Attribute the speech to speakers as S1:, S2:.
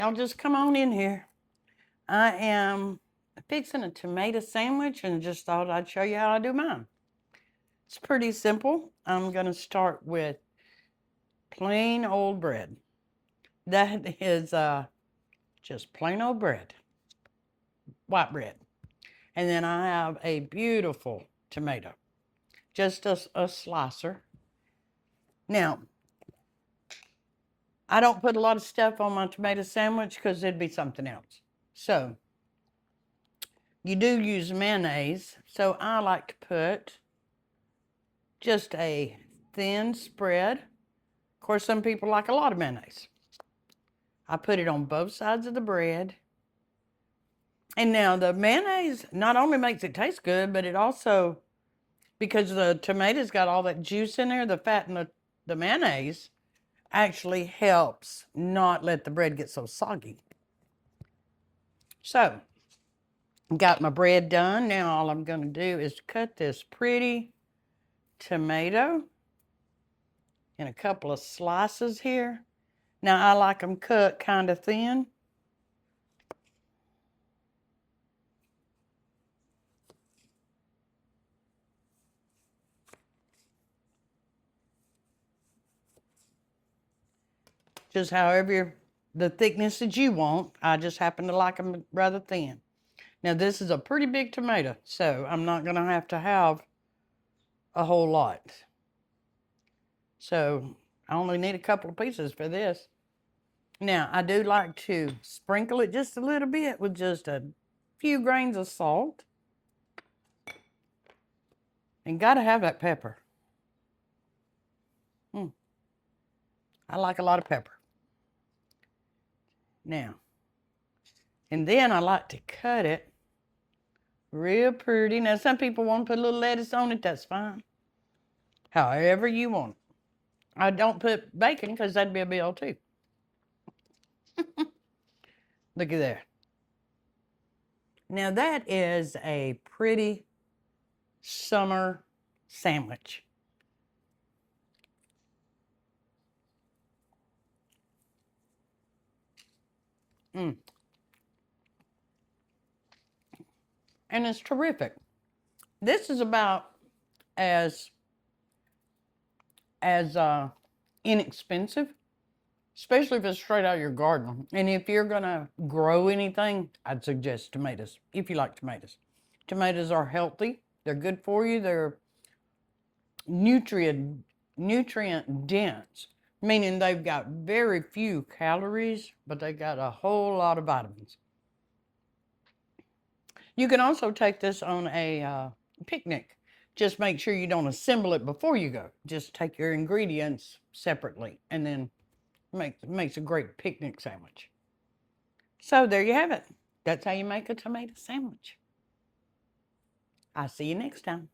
S1: Y'all just come on in here. I am fixing a tomato sandwich and just thought I'd show you how I do mine. It's pretty simple. I'm going to start with plain old bread. That is just plain old bread, white bread. And then I have a beautiful tomato, just a slicer. Now, I don't put a lot of stuff on my tomato sandwich because it'd be something else. So, you do use mayonnaise, so I like to put just a thin spread. Of course, some people like a lot of mayonnaise. I put it on both sides of the bread. And now the mayonnaise not only makes it taste good, but it also, because the tomato's got all that juice in there, the fat in the mayonnaise actually helps not let the bread get so soggy. So, got my bread done. Now all I'm going to do is cut this pretty tomato in a couple of slices here. Now I like them cut kind of thin. Just however the thickness that you want. I just happen to like them rather thin. Now this is a pretty big tomato, so I'm not going to have a whole lot. So I only need a couple of pieces for this. Now I do like to sprinkle it just a little bit with just a few grains of salt. And gotta have that pepper. I like a lot of pepper. Now, and then I like to cut it real pretty. Now, some people want to put a little lettuce on it. That's fine. However you want it. I don't put bacon because that'd be a bill too. Look at there. Now, that is a pretty summer sandwich. And it's terrific. This is about as inexpensive, especially if it's straight out of your garden. And if you're gonna grow anything, I'd suggest tomatoes, if you like tomatoes. Tomatoes are healthy, they're good for you, they're nutrient dense, meaning they've got very few calories, but they got a whole lot of vitamins. You can also take this on a picnic. Just make sure you don't assemble it before you go. Just take your ingredients separately and then makes a great picnic sandwich. So there you have it. That's how you make a tomato sandwich. I'll see you next time.